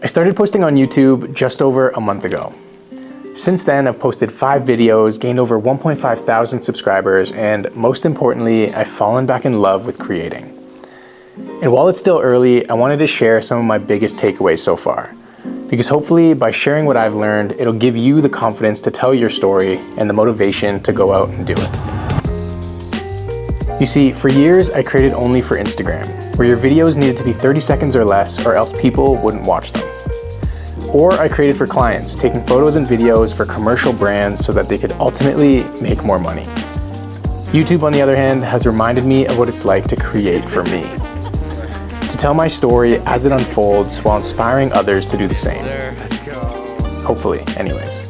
I started posting on YouTube just over a month ago. Since then, I've posted 5 videos, gained over 1.5 thousand subscribers, and most importantly, I've fallen back in love with creating. And while it's still early, I wanted to share some of my biggest takeaways so far. Because hopefully, by sharing what I've learned, it'll give you the confidence to tell your story and the motivation to go out and do it. You see, for years, I created only for Instagram, where your videos needed to be 30 seconds or less, or else people wouldn't watch them. Or I created for clients, taking photos and videos for commercial brands so that they could ultimately make more money. YouTube, on the other hand, has reminded me of what it's like to create for me. To tell my story as it unfolds while inspiring others to do the same. Hopefully, anyways.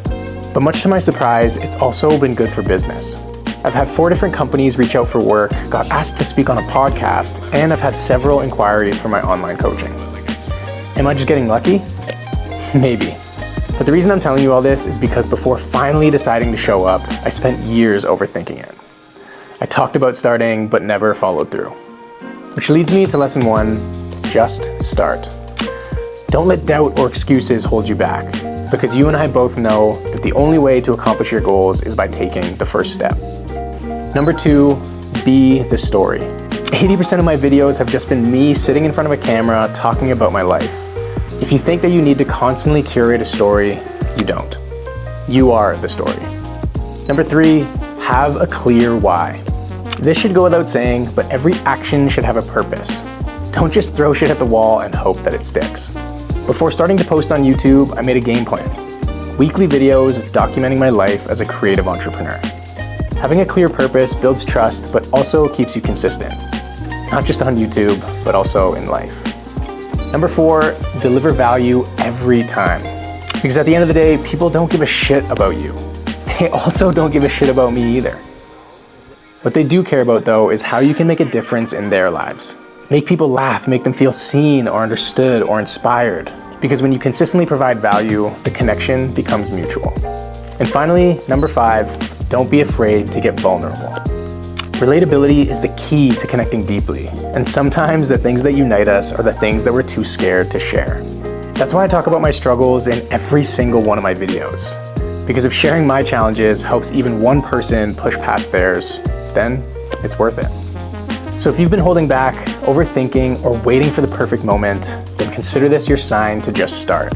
But much to my surprise, it's also been good for business. I've had 4 different companies reach out for work, got asked to speak on a podcast, and I've had several inquiries for my online coaching. Am I just getting lucky? Maybe. But the reason I'm telling you all this is because before finally deciding to show up, I spent years overthinking it. I talked about starting, but never followed through. Which leads me to lesson 1, just start. Don't let doubt or excuses hold you back, because you and I both know that the only way to accomplish your goals is by taking the first step. Number 2, be the story. 80% of my videos have just been me sitting in front of a camera talking about my life. If you think that you need to constantly curate a story, you don't. You are the story. Number 3, have a clear why. This should go without saying, but every action should have a purpose. Don't just throw shit at the wall and hope that it sticks. Before starting to post on YouTube, I made a game plan. Weekly videos documenting my life as a creative entrepreneur. Having a clear purpose builds trust, but also keeps you consistent. Not just on YouTube, but also in life. Number 4, deliver value every time. Because at the end of the day, people don't give a shit about you. They also don't give a shit about me either. What they do care about, though, is how you can make a difference in their lives. Make people laugh, make them feel seen or understood or inspired. Because when you consistently provide value, the connection becomes mutual. And finally, number 5, don't be afraid to get vulnerable. Relatability is the key to connecting deeply. And sometimes the things that unite us are the things that we're too scared to share. That's why I talk about my struggles in every single one of my videos. Because if sharing my challenges helps even one person push past theirs, then it's worth it. So if you've been holding back, overthinking, or waiting for the perfect moment, then consider this your sign to just start.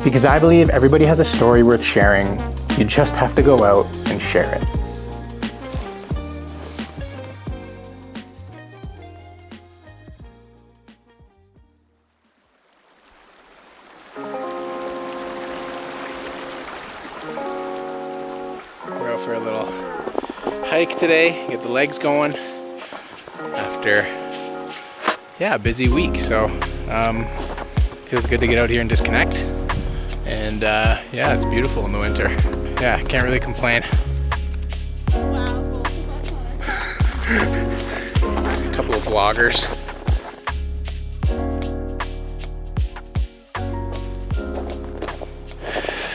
Because I believe everybody has a story worth sharing. You just have to go out and share it. We're out for a little hike today, get the legs going after a busy week. So feels good to get out here and disconnect. And it's beautiful in the winter. Yeah, can't really complain. Wow. A couple of vloggers.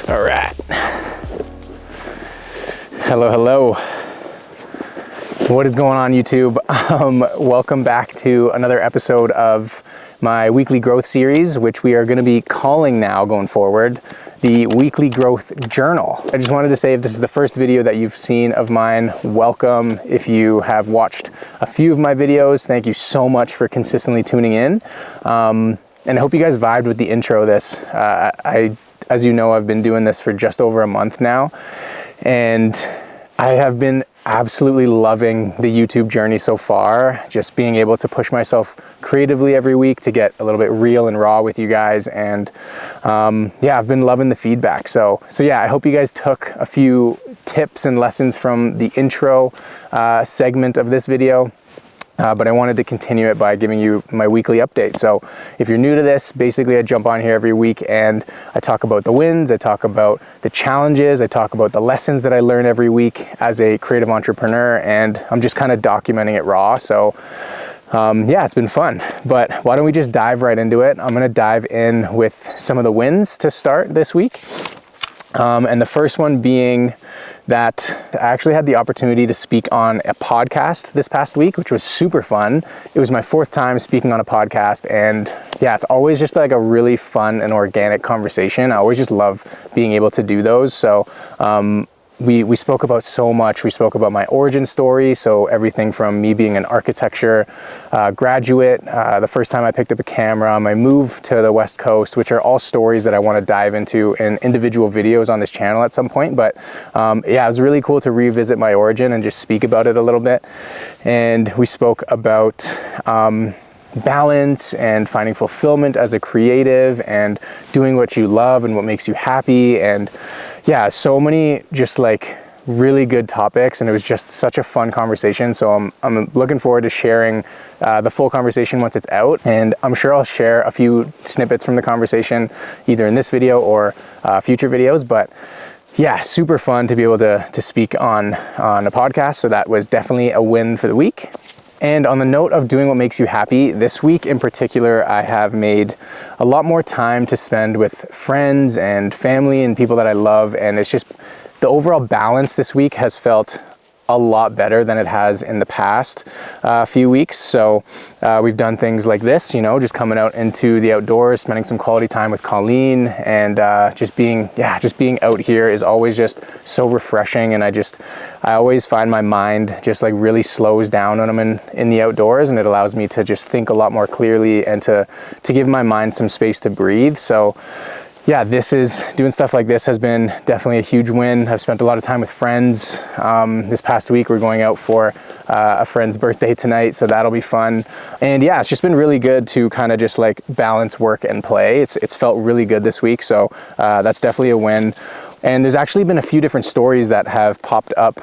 All right. Hello. What is going on, YouTube? Welcome back to another episode of my weekly growth series, which we are going to be calling now going forward the Weekly Growth Journal. I just wanted to say, if this is the first video that you've seen of mine, welcome. If you have watched a few of my videos, thank you so much for consistently tuning in. And I hope you guys vibed with the intro of this. As you know, I've been doing this for just over a month now, and I have been absolutely loving the YouTube journey so far. Just being able to push myself creatively every week to get a little bit real and raw with you guys. And I've been loving the feedback. So I hope you guys took a few tips and lessons from the intro segment of this video. But I wanted to continue it by giving you my weekly update. So if you're new to this, basically I jump on here every week and I talk about the wins, I talk about the challenges, I talk about the lessons that I learn every week as a creative entrepreneur, and I'm just kind of documenting it raw. So it's been fun. But why don't we just dive right into it? I'm gonna dive in with some of the wins to start this week. And the first one being that I actually had the opportunity to speak on a podcast this past week, which was super fun. It was my 4th time speaking on a podcast, and yeah, it's always just like a really fun and organic conversation. I always just love being able to do those. So we spoke about so much. We spoke about my origin story, so everything from me being an architecture graduate, the first time I picked up a camera, my move to the West Coast, which are all stories that I want to dive into in individual videos on this channel at some point. But yeah, it was really cool to revisit my origin and just speak about it a little bit. And we spoke about balance and finding fulfillment as a creative and doing what you love and what makes you happy. And yeah, so many just like really good topics, and it was just such a fun conversation. So I'm looking forward to sharing the full conversation once it's out, and I'm sure I'll share a few snippets from the conversation either in this video or future videos. But yeah, super fun to be able to speak on a podcast. So that was definitely a win for the week. And on the note of doing what makes you happy, this week in particular, I have made a lot more time to spend with friends and family and people that I love. And it's just the overall balance this week has felt a lot better than it has in the past few weeks. So we've done things like this, you know, just coming out into the outdoors, spending some quality time with Colleen, and just being out here is always just so refreshing. And I always find my mind just like really slows down when I'm in the outdoors, and it allows me to just think a lot more clearly and to give my mind some space to breathe. So yeah, doing stuff like this has been definitely a huge win. I've spent a lot of time with friends. This past week, we're going out for a friend's birthday tonight, so that'll be fun. And yeah, it's just been really good to kind of just like balance work and play. It's felt really good this week, so that's definitely a win. And there's actually been a few different stories that have popped up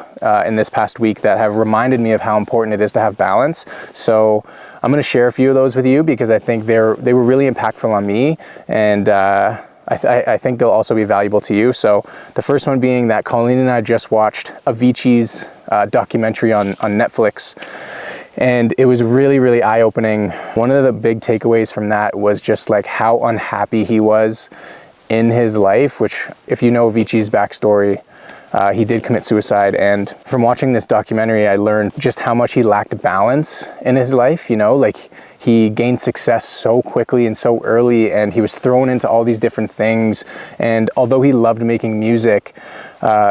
in this past week that have reminded me of how important it is to have balance. So I'm going to share a few of those with you because I think they were really impactful on me, and I think they'll also be valuable to you. So the first one being that Colleen and I just watched Avicii's documentary on Netflix, and it was really, really eye-opening. One of the big takeaways from that was just like how unhappy he was in his life, which if you know Avicii's backstory, he did commit suicide. And from watching this documentary, I learned just how much he lacked balance in his life. You know, like he gained success so quickly and so early, and he was thrown into all these different things. And although he loved making music,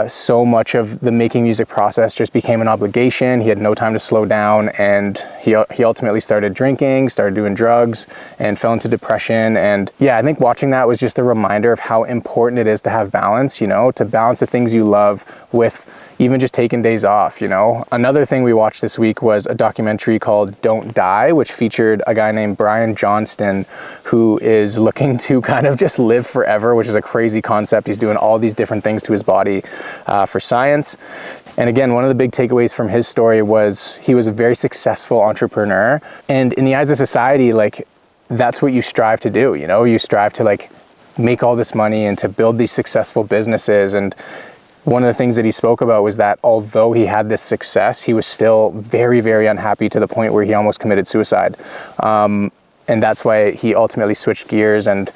so much of the making music process just became an obligation. He had no time to slow down, and he ultimately started drinking, started doing drugs, and fell into depression. And yeah, I think watching that was just a reminder of how important it is to have balance, you know, to balance the things you love with even just taking days off, you know. Another thing we watched this week was a documentary called Don't Die, which featured a guy named Brian Johnston, who is looking to kind of just live forever, which is a crazy concept. He's doing all these different things to his body for science. And again, one of the big takeaways from his story was he was a very successful entrepreneur. And in the eyes of society, like, that's what you strive to do, you know. You strive to like make all this money and to build these successful businesses. And one of the things that he spoke about was that although he had this success, he was still very, very unhappy to the point where he almost committed suicide. And that's why he ultimately switched gears. And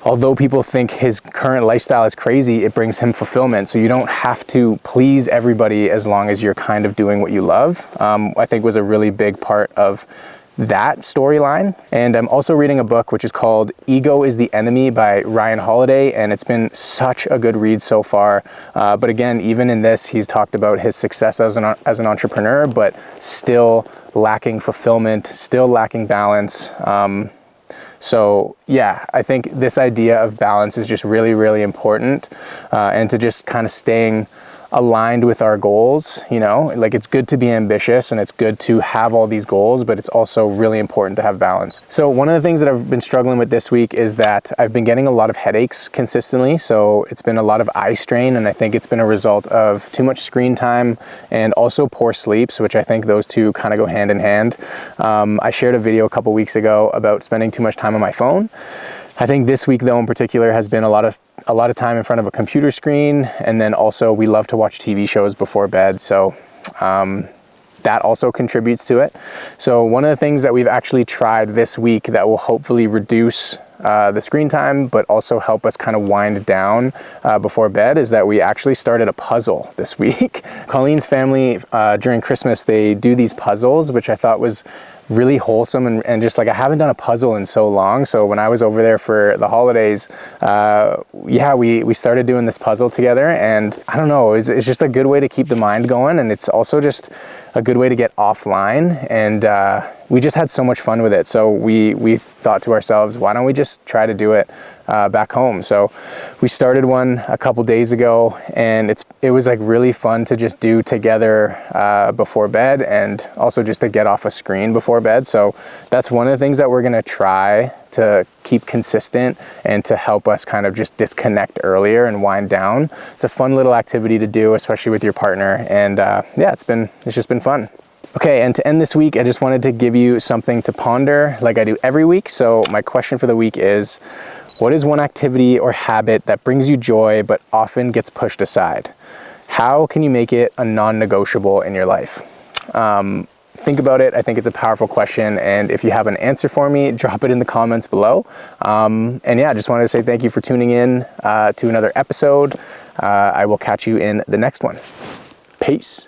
although people think his current lifestyle is crazy, it brings him fulfillment. So you don't have to please everybody as long as you're kind of doing what you love. I think was a really big part of that storyline. And I'm also reading a book which is called Ego is the Enemy by Ryan Holiday, and it's been such a good read so far. But again, even in this, he's talked about his success as an entrepreneur, but still lacking fulfillment, still lacking balance. So yeah, I think this idea of balance is just really, really important, and to just kind of staying aligned with our goals, you know, like it's good to be ambitious and it's good to have all these goals, but it's also really important to have balance. So one of the things that I've been struggling with this week is that I've been getting a lot of headaches consistently. So it's been a lot of eye strain, and I think it's been a result of too much screen time and also poor sleeps, which I think those two kind of go hand in hand. I shared a video a couple weeks ago about spending too much time on my phone. I think this week though in particular has been a lot of time in front of a computer screen, and then also we love to watch TV shows before bed, so that also contributes to it. So one of the things that we've actually tried this week that will hopefully reduce the screen time, but also help us kind of wind down before bed, is that we actually started a puzzle this week. Colleen's family, during Christmas, they do these puzzles, which I thought was really wholesome and just like, I haven't done a puzzle in so long. So when I was over there for the holidays, yeah, we started doing this puzzle together, and I don't know, it's just a good way to keep the mind going, and it's also just a good way to get offline, and we just had so much fun with it. So we thought to ourselves, why don't we just try to do it back home? So we started one a couple days ago, and it was like really fun to just do together before bed, and also just to get off a screen before bed. So that's one of the things that we're gonna try to keep consistent and to help us kind of just disconnect earlier and wind down. It's a fun little activity to do, especially with your partner, and yeah, it's just been fun. Okay, and to end this week, I just wanted to give you something to ponder like I do every week. So my question for the week is, what is one activity or habit that brings you joy but often gets pushed aside? How can you make it a non-negotiable in your life? Think about it. I think it's a powerful question, and if you have an answer for me, drop it in the comments below. And yeah, I just wanted to say thank you for tuning in to another episode. I will catch you in the next one. Peace.